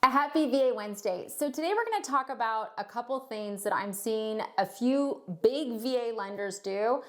A happy VA Wednesday. So today we're going to talk about a couple things that I'm seeing a few big VA lenders do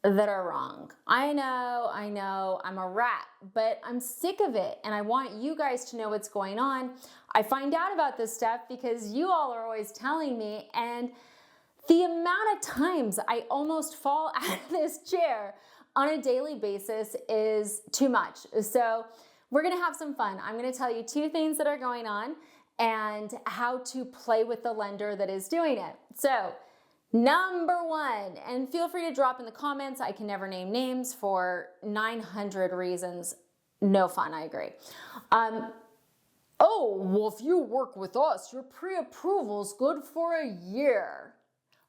that are wrong. I know, I'm a rat, but I'm sick of it and I want you guys to know what's going on. I find out about this stuff because you all are always telling me, and the amount of times I almost fall out of this chair on a daily basis is too much. So we're gonna have some fun. I'm gonna tell you two things that are going on and how to play with the lender that is doing it. So number one, and feel free to drop in the comments, I can never name names for 900 reasons. No fun, I agree. Oh, well, if you work with us, your pre-approval's good for a year.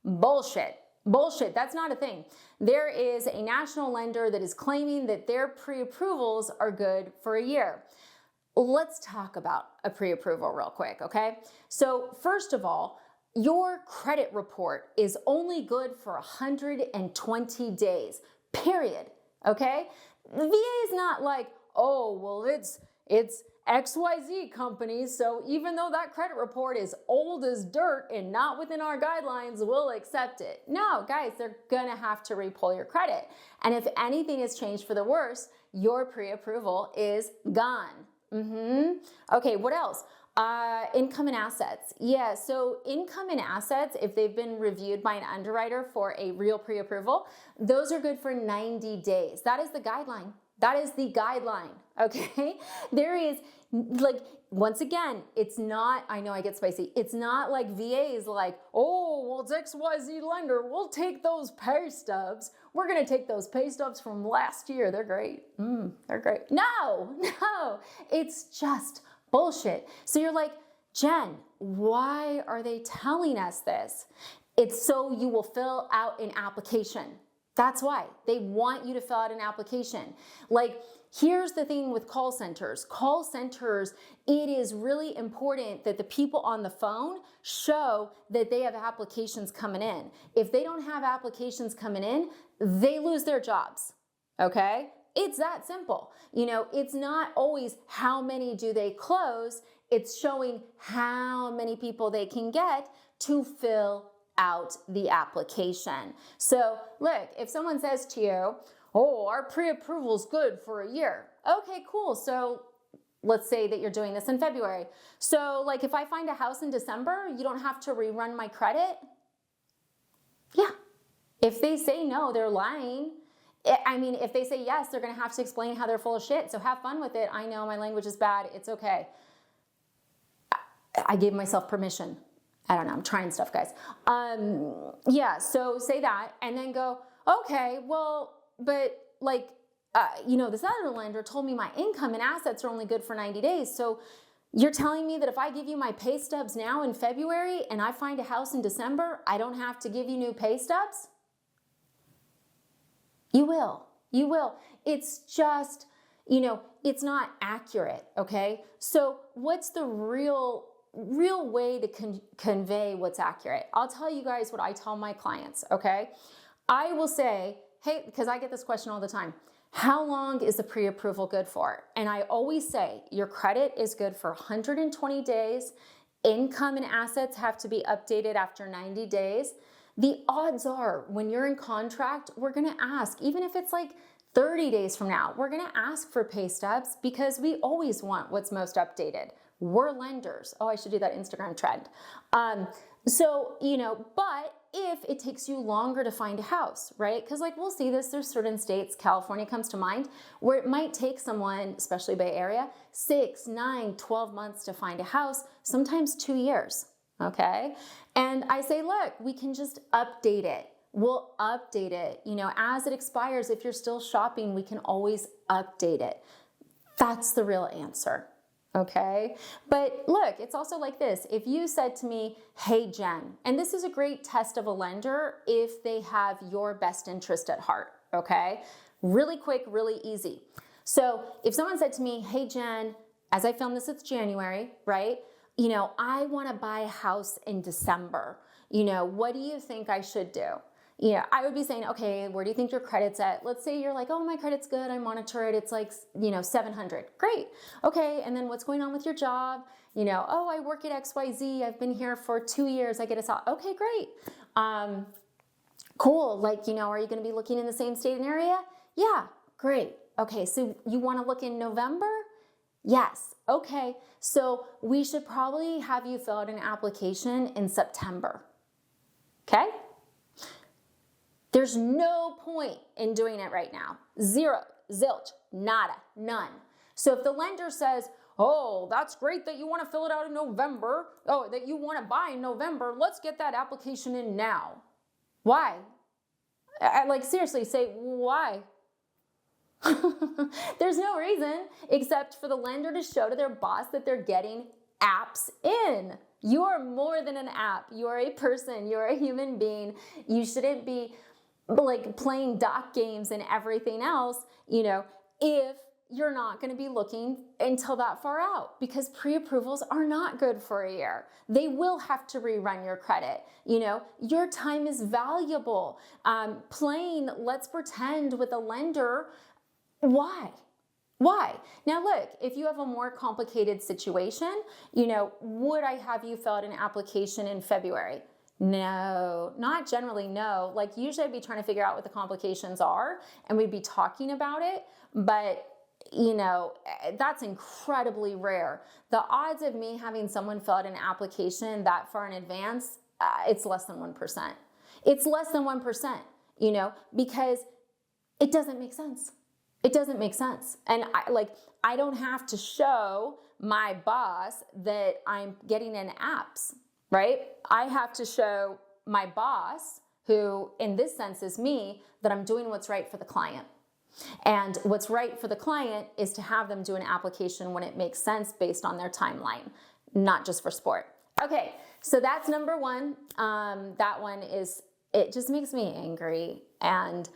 Bullshit. Bullshit, that's not a thing. There is a national lender that is claiming that their pre-approvals are good for a year. Let's talk about a pre-approval real quick, okay? So first of all, your credit report is only good for 120 days, period, okay? The VA is not like, oh, well, it's XYZ company, so even though that credit report is old as dirt and not within our guidelines, we'll accept it. No, guys, they're gonna have to repull your credit. And if anything has changed for the worse, your pre-approval is gone. Okay, what else? Income and assets. Yeah, so income and assets, if they've been reviewed by an underwriter for a real pre-approval, those are good for 90 days. That is the guideline. That is the guideline, okay? There is, like, once again, it's not, I know I get spicy, it's not like VA's like, oh, well, it's XYZ lender, we'll take those pay stubs. We're gonna take those pay stubs from last year. They're great. They're great. No, it's just bullshit. So you're like, Jen, why are they telling us this? It's so you will fill out an application. That's why. They want you to fill out an application. Like, here's the thing with call centers. Call centers, it is really important that the people on the phone show that they have applications coming in. If they don't have applications coming in, they lose their jobs, okay? It's that simple. You know, it's not always how many do they close, it's showing how many people they can get to fill out the application. So look, if someone says to you, oh, our pre-approval's good for a year. Okay, cool. So let's say that you're doing this in February. So like if I find a house in December, you don't have to rerun my credit? Yeah. If they say no, they're lying. I mean, if they say yes, they're gonna have to explain how they're full of shit. So have fun with it. I know my language is bad. It's okay. I gave myself permission. I don't know, I'm trying stuff, guys. Yeah, so say that and then go, okay, well, but like, you know, this other lender told me my income and assets are only good for 90 days. So you're telling me that if I give you my pay stubs now in February and I find a house in December, I don't have to give you new pay stubs? You will. It's just, you know, it's not accurate, okay? So what's the real way to convey what's accurate? I'll tell you guys what I tell my clients, okay? I will say, hey, because I get this question all the time, how long is the pre-approval good for? And I always say, your credit is good for 120 days. Income and assets have to be updated after 90 days. The odds are when you're in contract, we're gonna ask, even if it's like 30 days from now, we're gonna ask for pay stubs because we always want what's most updated. We're lenders. Oh, I should do that Instagram trend. So, you know, but if it takes you longer to find a house, right? Because like we'll see this, there's certain states, California comes to mind, where it might take someone, especially Bay Area, 6, 9, 12 months to find a house, sometimes 2 years, okay? And I say, look, we can just update it. We'll update it. You know, as it expires, if you're still shopping, we can always update it. That's the real answer. Okay, but look, it's also like this. If you said to me, hey, Jen, and this is a great test of a lender if they have your best interest at heart, okay? Really quick, really easy. So if someone said to me, hey, Jen, as I film this, it's January, right? You know, I want to buy a house in December. You know, what do you think I should do? I would be saying, okay, where do you think your credit's at? Let's say you're like, oh, my credit's good. I monitor it. It's like, 700. Great. Okay. And then what's going on with your job? Oh, I work at XYZ. I've been here for 2 years. I get a salary. Okay, great. Cool. Like, are you going to be looking in the same state and area? Yeah. Great. Okay. So you want to look in November? Yes. Okay. So we should probably have you fill out an application in September. Okay. There's no point in doing it right now. Zero, zilch, nada, none. So if the lender says, oh, that's great that you want to fill it out in November, oh, that you want to buy in November, let's get that application in now. Why? Like, seriously, say why? There's no reason except for the lender to show to their boss that they're getting apps in. You are more than an app. You are a person. You are a human being. You shouldn't be like playing doc games and everything else, if you're not going to be looking until that far out, because pre-approvals are not good for a year. They will have to rerun your credit. Your time is valuable. Playing let's pretend with a lender, why? Now look, if you have a more complicated situation, would I have you fill out an application in February? No, not generally, no. Like, usually I'd be trying to figure out what the complications are and we'd be talking about it, but that's incredibly rare. The odds of me having someone fill out an application that far in advance, it's less than 1%. It's less than 1%, because it doesn't make sense. It doesn't make sense. And I don't have to show my boss that I'm getting in apps, right? I have to show my boss, who in this sense is me, that I'm doing what's right for the client. And what's right for the client is to have them do an application when it makes sense based on their timeline, not just for sport. Okay, so that's number one. That one it just makes me angry. And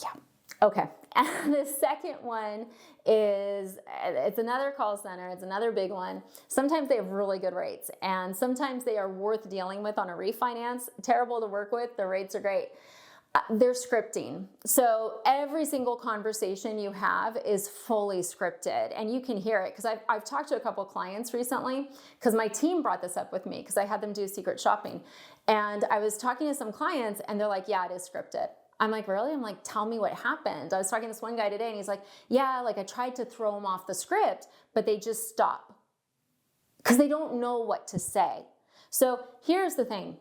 yeah, okay. And the second one is, it's another call center. It's another big one. Sometimes they have really good rates, and sometimes they are worth dealing with on a refinance. Terrible to work with. The rates are great. They're scripting. So every single conversation you have is fully scripted, and you can hear it, because I've talked to a couple clients recently, because my team brought this up with me because I had them do secret shopping. And I was talking to some clients and they're like, yeah, it is scripted. I'm like, really? I'm like, tell me what happened. I was talking to this one guy today and he's like, yeah, like I tried to throw them off the script, but they just stop because they don't know what to say. So here's the thing.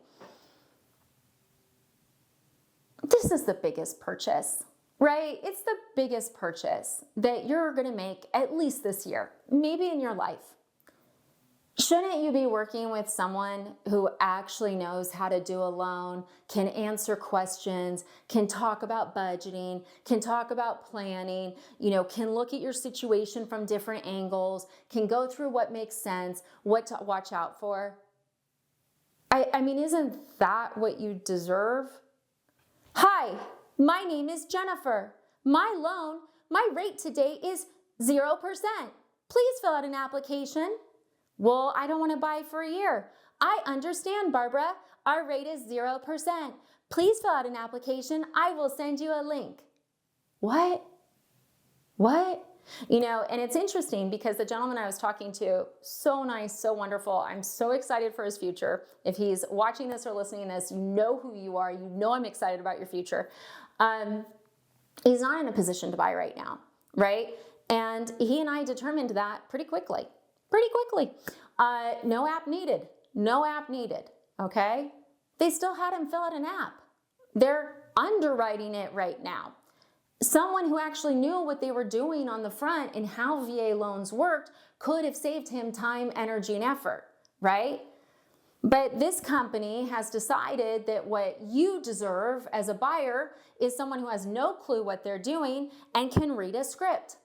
This is the biggest purchase, right? It's the biggest purchase that you're going to make at least this year, maybe in your life. Shouldn't you be working with someone who actually knows how to do a loan, can answer questions, can talk about budgeting, can talk about planning, can look at your situation from different angles, can go through what makes sense, what to watch out for? I mean, isn't that what you deserve? Hi, my name is Jennifer. My rate today is 0%. Please fill out an application. Well, I don't want to buy for a year. I understand, Barbara. Our rate is 0%. Please fill out an application. I will send you a link. What? And it's interesting because the gentleman I was talking to, so nice, so wonderful. I'm so excited for his future. If he's watching this or listening to this, you know who you are. You know I'm excited about your future. He's not in a position to buy right now, right? And he and I determined that pretty quickly. No app needed, okay? They still had him fill out an app. They're underwriting it right now. Someone who actually knew what they were doing on the front and how VA loans worked could have saved him time, energy, and effort, right? But this company has decided that what you deserve as a buyer is someone who has no clue what they're doing and can read a script.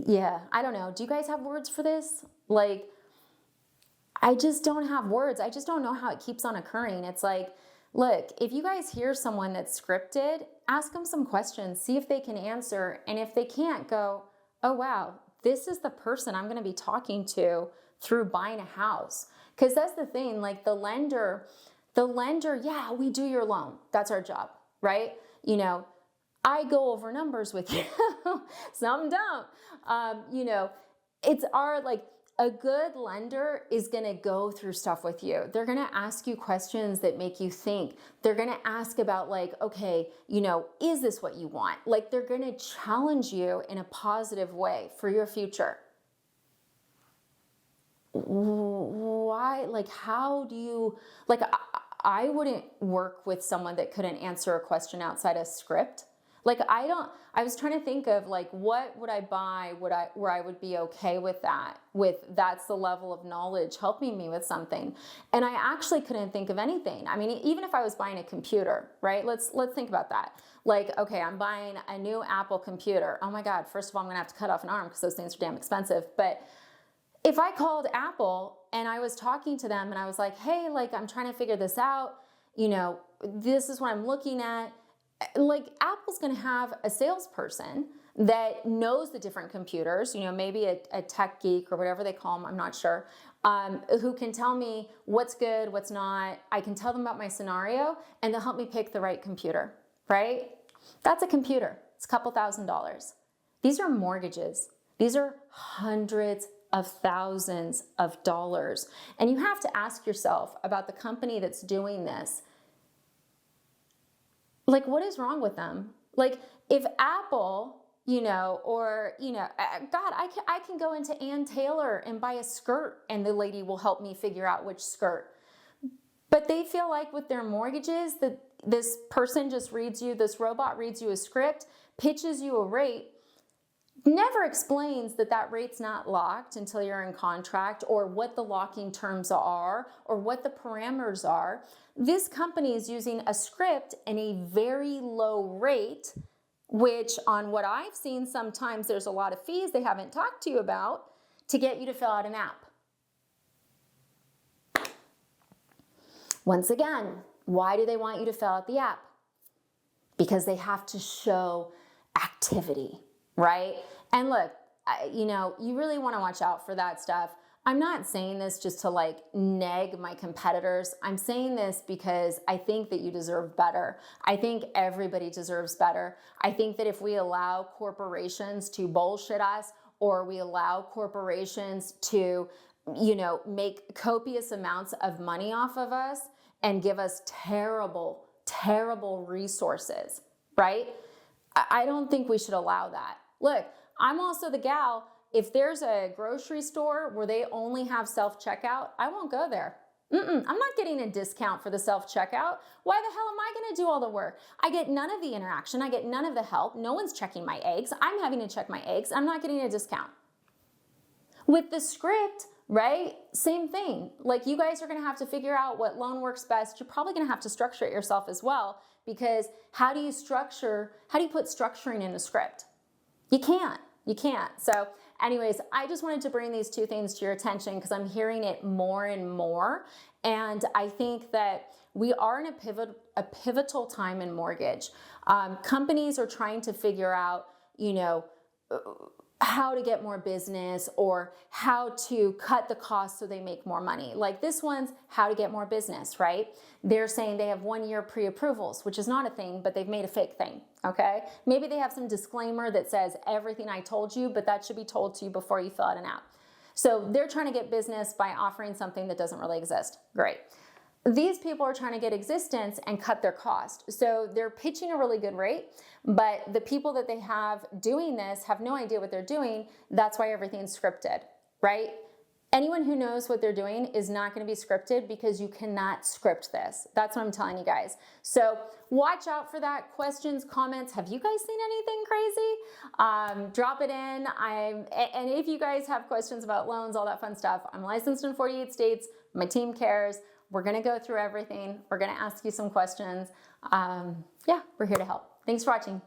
Yeah, I don't know. Do you guys have words for this? Like, I just don't have words. I just don't know how it keeps on occurring. It's like look, if you guys hear someone that's scripted, ask them some questions, see if they can answer. And if they can't, go, oh, wow, this is the person I'm going to be talking to through buying a house. Because that's the thing, like the lender, yeah, we do your loan. That's our job, right? You know, I go over numbers with you. Some don't. You know, it's our, like, a good lender is going to go through stuff with you. They're going to ask you questions that make you think. They're going to ask about, like, okay, you know, is this what you want? Like, they're going to challenge you in a positive way for your future. Why? Like, how do you, like, I wouldn't work with someone that couldn't answer a question outside a script. Like, I was trying to think of, like, what would I buy where I would be okay with that, that's the level of knowledge helping me with something. And I actually couldn't think of anything. I mean, even if I was buying a computer, right? Let's think about that. Like, okay, I'm buying a new Apple computer. Oh my God, first of all, I'm gonna have to cut off an arm because those things are damn expensive. But if I called Apple and I was talking to them and I was like, hey, like, I'm trying to figure this out, you know, this is what I'm looking at. Like, Apple's going to have a salesperson that knows the different computers, you know, maybe a tech geek or whatever they call them, I'm not sure, who can tell me what's good, what's not. I can tell them about my scenario and they'll help me pick the right computer, right? That's a computer. It's a couple $1,000s. These are mortgages. These are hundreds of thousands of dollars. And you have to ask yourself about the company that's doing this. Like, what is wrong with them? Like, if Apple, you know, or, you know, God, I can go into Ann Taylor and buy a skirt and the lady will help me figure out which skirt. But they feel like with their mortgages that this person just this robot reads you a script, pitches you a rate, never explains that rate's not locked until you're in contract, or what the locking terms are, or what the parameters are. This company is using a script and a very low rate, which on what I've seen, sometimes there's a lot of fees they haven't talked to you about to get you to fill out an app. Once again, why do they want you to fill out the app? Because they have to show activity, right? And look, you know, you really want to watch out for that stuff. I'm not saying this just to, like, neg my competitors. I'm saying this because I think that you deserve better. I think everybody deserves better. I think that if we allow corporations to bullshit us, or we allow corporations to, you know, make copious amounts of money off of us and give us terrible, terrible resources, right? I don't think we should allow that. Look, I'm also the gal, if there's a grocery store where they only have self-checkout, I won't go there. I'm not getting a discount for the self-checkout. Why the hell am I gonna do all the work? I get none of the interaction, I get none of the help, no one's checking my eggs, I'm having to check my eggs, I'm not getting a discount. With the script, right, same thing. Like, you guys are gonna have to figure out what loan works best. You're probably gonna have to structure it yourself as well, because how do you put structuring in a script? You can't. So anyways, I just wanted to bring these two things to your attention because I'm hearing it more and more. And I think that we are in a pivotal time in mortgage. Companies are trying to figure out, you know, how to get more business or how to cut the cost so they make more money. Like this one's how to get more business, right? They're saying they have 1 year pre-approvals, which is not a thing, but they've made a fake thing, okay? Maybe they have some disclaimer that says everything I told you, but that should be told to you before you fill out an app. So they're trying to get business by offering something that doesn't really exist. Great. These people are trying to get existence and cut their cost. So they're pitching a really good rate, but the people that they have doing this have no idea what they're doing. That's why everything's scripted, right? Anyone who knows what they're doing is not going to be scripted because you cannot script this. That's what I'm telling you guys. So watch out for that. Questions, comments. Have you guys seen anything crazy? Drop it in. And if you guys have questions about loans, all that fun stuff, I'm licensed in 48 states. My team cares. We're going to go through everything. We're going to ask you some questions. Yeah, we're here to help. Thanks for watching.